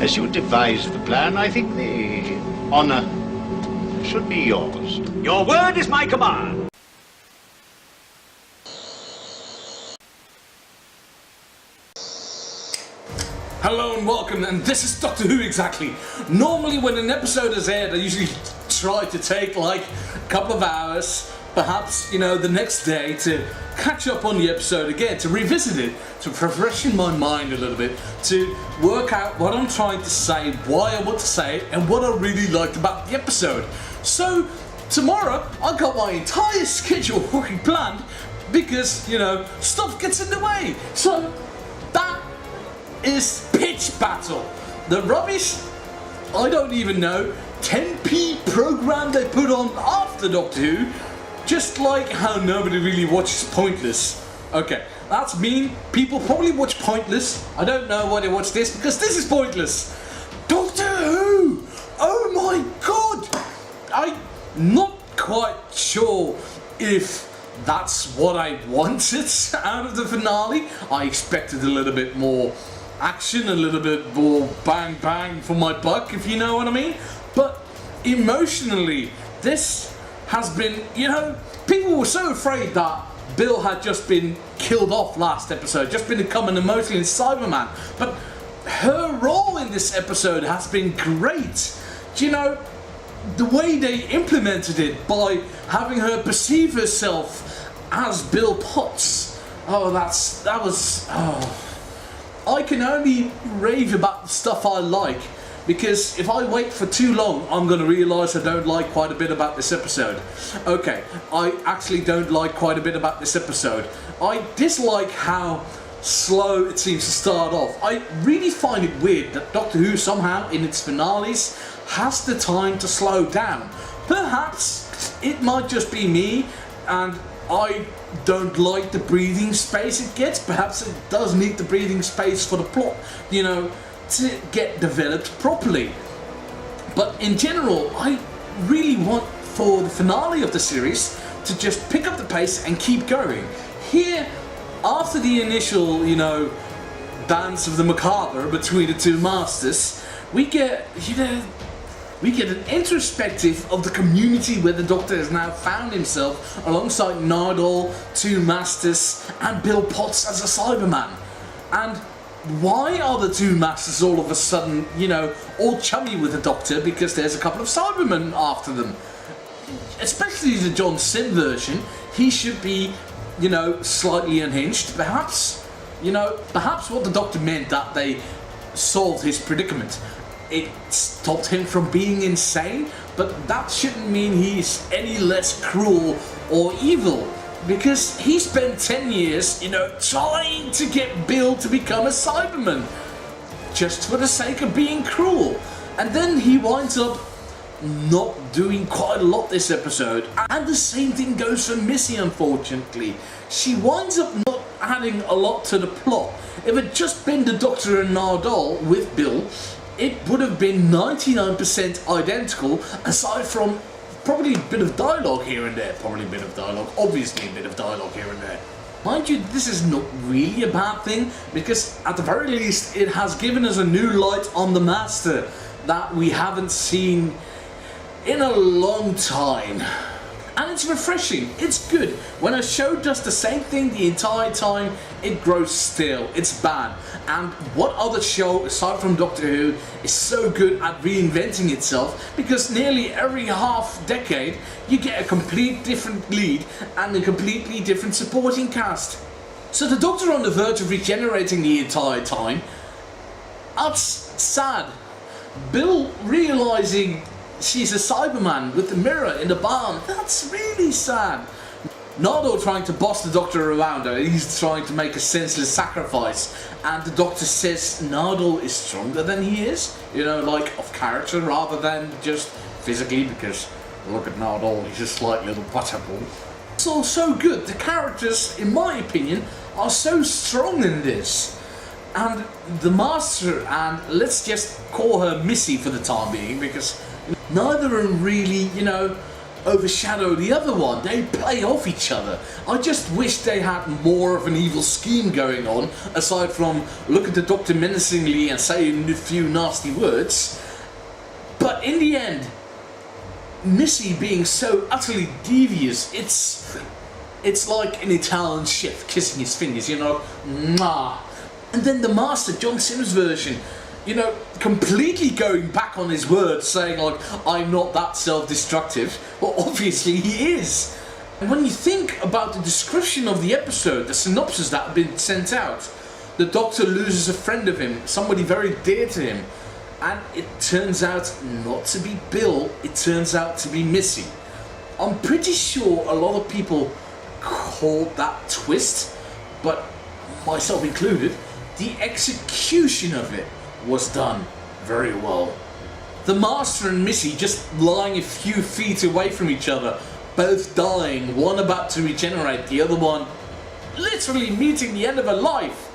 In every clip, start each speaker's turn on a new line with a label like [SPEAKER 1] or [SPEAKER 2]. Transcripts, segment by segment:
[SPEAKER 1] As you devised the plan, I think the honor should be yours.
[SPEAKER 2] Your word is my command.
[SPEAKER 3] Hello and welcome, and this is Doctor Who Exactly. Normally when an episode is aired, I usually try to take like a couple of hours, perhaps, the next day, to catch up on the episode again, to revisit it, to refresh my mind a little bit, to work out what I'm trying to say, why I want to say it, and what I really liked about the episode. So tomorrow I got my entire schedule already planned because, stuff gets in the way. So that is Pitch Battle. The rubbish, I don't even know, 10p program they put on after Doctor Who, just like how nobody really watches Pointless. Okay, that's mean. People probably watch Pointless. I don't know why they watch this, because this is Pointless. Doctor Who! Oh my god! I'm not quite sure if that's what I wanted out of the finale. I expected a little bit more action, a little bit more bang bang for my buck, if you know what I mean. But emotionally, this has been, people were so afraid that Bill had just been killed off last episode, just been become an emotionally Cyberman. But her role in this episode has been great. The way they implemented it by having her perceive herself as Bill Potts. I can only rave about the stuff I like, because if I wait for too long, I'm going to realise I don't like quite a bit about this episode. Okay, I actually don't like quite a bit about this episode. I dislike how slow it seems to start off. I really find it weird that Doctor Who somehow in its finales has the time to slow down. Perhaps it might just be me and I don't like the breathing space it gets. Perhaps it does need the breathing space for the plot, to get developed properly. But in general, I really want for the finale of the series to just pick up the pace and keep going. Here, after the initial, dance of the macabre between the two masters, we get, an introspective of the community where the Doctor has now found himself alongside Nardole, two masters, and Bill Potts as a Cyberman. And why are the two masters all of a sudden, all chummy with the Doctor? Because there's a couple of Cybermen after them. Especially the John Sim version, he should be, slightly unhinged. Perhaps what the Doctor meant that they solved his predicament. It stopped him from being insane, but that shouldn't mean he's any less cruel or evil, because he spent 10 years, trying to get Bill to become a Cyberman, just for the sake of being cruel. And then he winds up not doing quite a lot this episode. And the same thing goes for Missy, unfortunately. She winds up not adding a lot to the plot. If it had just been the Doctor and Nardole with Bill, it would have been 99% identical, aside from probably a bit of dialogue here and there. Obviously a bit of dialogue here and there. Mind you, this is not really a bad thing, because at the very least it has given us a new light on the Master that we haven't seen in a long time. And it's refreshing, it's good. When a show does the same thing the entire time, it grows stale, it's bad. And what other show, aside from Doctor Who, is so good at reinventing itself? Because nearly every half decade, you get a complete different lead and a completely different supporting cast. So the Doctor on the verge of regenerating the entire time, that's sad. Bill realising she's a Cyberman with the mirror in the barn, that's really sad. Nardole trying to boss the Doctor around her, he's trying to make a senseless sacrifice, and the Doctor says Nardole is stronger than he is, like of character rather than just physically, because look at Nardole, he's a slight little butterball. It's all so good. The characters, in my opinion, are so strong in this. And the Master, and let's just call her Missy for the time being, because neither of them really, overshadow the other one. They play off each other. I just wish they had more of an evil scheme going on, aside from look at the Doctor menacingly and saying a few nasty words. But in the end, Missy being so utterly devious, it's like an Italian chef kissing his fingers, you know, mwah. And then the Master, John Simm's version, you know, completely going back on his word, saying like, I'm not that self-destructive. Well, obviously he is. And when you think about the description of the episode, the synopsis that had been sent out, the Doctor loses a friend of him, somebody very dear to him, and it turns out not to be Bill, it turns out to be Missy. I'm pretty sure a lot of people called that twist, but myself included, the execution of it was done very well. The Master and Missy just lying a few feet away from each other, both dying, one about to regenerate, the other one literally meeting the end of her life,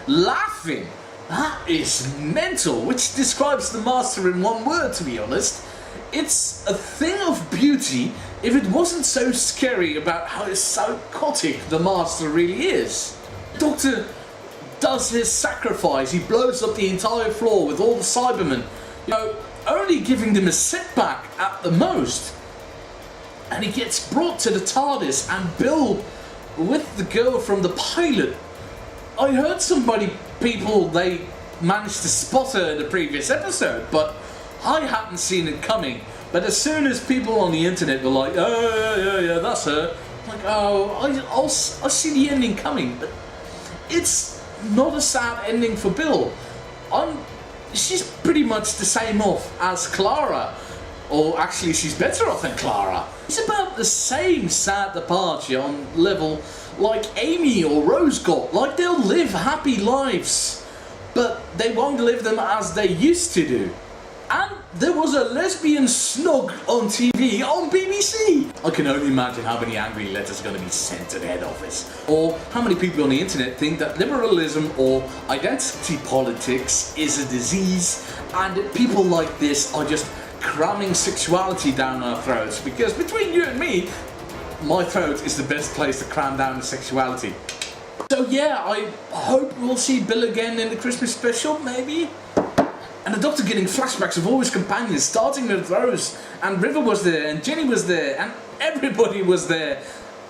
[SPEAKER 3] laughing. That is mental, which describes the Master in one word, to be honest. It's a thing of beauty if it wasn't so scary about how psychotic the Master really is. Doctor does his sacrifice, he blows up the entire floor with all the Cybermen, you know, only giving them a setback at the most. And he gets brought to the TARDIS, and Bill, with the girl from the pilot, I heard people, they managed to spot her in the previous episode, but I hadn't seen it coming. But as soon as people on the internet were like, oh yeah, that's her, I'm like, oh, I'll see the ending coming. But it's not a sad ending for Bill. She's pretty much the same off as Clara, or actually she's better off than Clara. It's about the same sad departure on level like Amy or Rose got. Like, they'll live happy lives, but they won't live them as they used to do. And there was a lesbian snog on TV on BBC. I can only imagine how many angry letters are going to be sent to the head office. Or how many people on the internet think that liberalism or identity politics is a disease, and people like this are just cramming sexuality down our throats. Because between you and me, my throat is the best place to cram down the sexuality. So yeah, I hope we'll see Bill again in the Christmas special, maybe. And the Doctor getting flashbacks of all his companions, starting with Rose, and River was there, and Jenny was there, and everybody was there.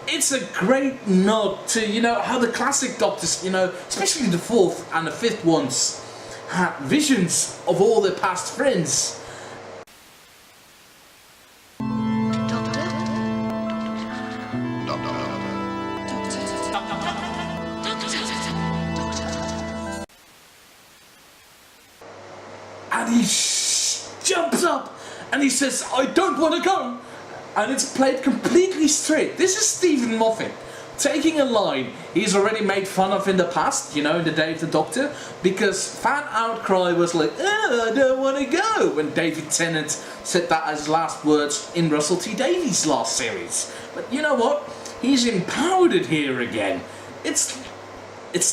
[SPEAKER 3] It's a great nod to, you know, how the classic Doctors, you know, especially the fourth and the fifth ones, had visions of all their past friends. And he jumps up and he says, I don't want to go. And it's played completely straight. This is Stephen Moffat taking a line he's already made fun of in the past, you know, in the Day of the Doctor, because fan outcry was like, oh, I don't want to go, when David Tennant said that as last words in Russell T Davies' last series. But you know what? He's empowered it here again. It's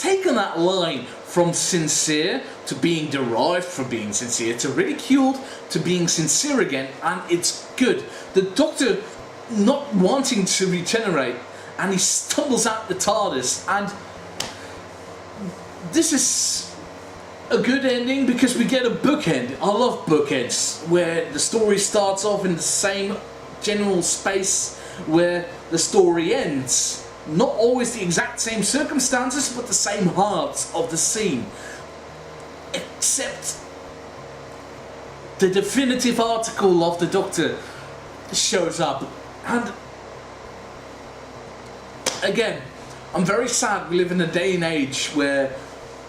[SPEAKER 3] taken that line from sincere to being derived from being sincere, to ridiculed to being sincere again, and it's good. The Doctor not wanting to regenerate, and he stumbles out the TARDIS, and this is a good ending because we get a bookend. I love bookends, where the story starts off in the same general space where the story ends. Not always the exact same circumstances, but the same heart of the scene. Except the definitive article of the Doctor shows up. And again, I'm very sad we live in a day and age where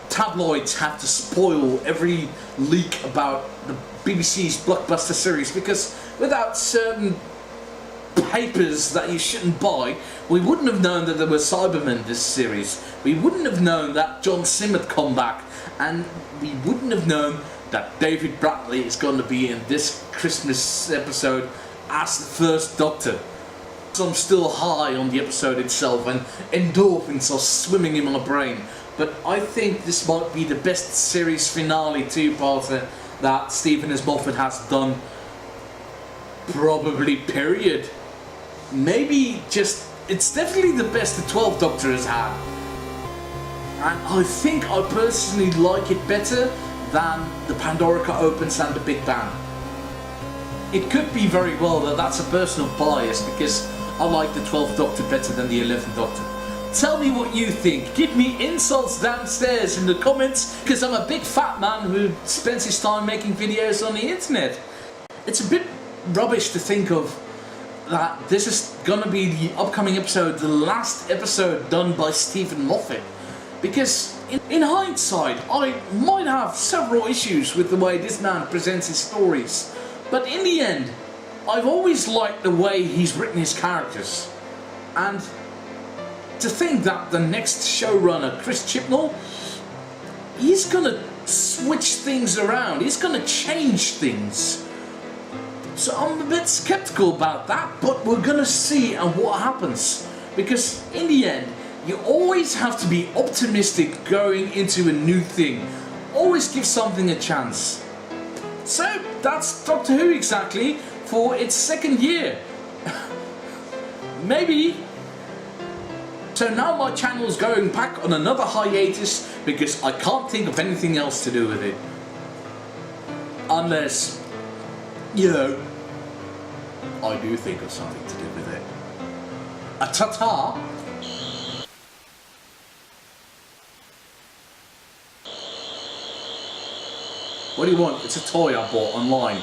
[SPEAKER 3] tabloids have to spoil every leak about the BBC's blockbuster series, because without certain papers that you shouldn't buy, we wouldn't have known that there were Cybermen this series. We wouldn't have known that John Sim had come back, and we wouldn't have known that David Bradley is going to be in this Christmas episode as the first Doctor. So I'm still high on the episode itself, and endorphins are swimming in my brain. But I think this might be the best series finale two-parter that Stephen S. Moffat has done, probably, period. maybe just, it's definitely the best the 12th Doctor has had. And I think I personally like it better than the Pandorica Opens and the Big Bang. It could be very well that that's a personal bias because I like the 12th Doctor better than the 11th Doctor. Tell me what you think. Give me insults downstairs in the comments because I'm a big fat man who spends his time making videos on the internet. It's a bit rubbish to think of that this is gonna be the upcoming episode, the last episode done by Stephen Moffat. Because in hindsight, I might have several issues with the way this man presents his stories. But in the end, I've always liked the way he's written his characters. And to think that the next showrunner, Chris Chibnall, he's gonna switch things around, he's gonna change things. So I'm a bit skeptical about that, but we're gonna see what happens. Because in the end, you always have to be optimistic going into a new thing. Always give something a chance. So that's Doctor Who exactly for its second year. Maybe. So now my channel's going back on another hiatus because I can't think of anything else to do with it. Unless, you know, I do think of something to do with it. A ta-ta! What do you want? It's a toy I bought online.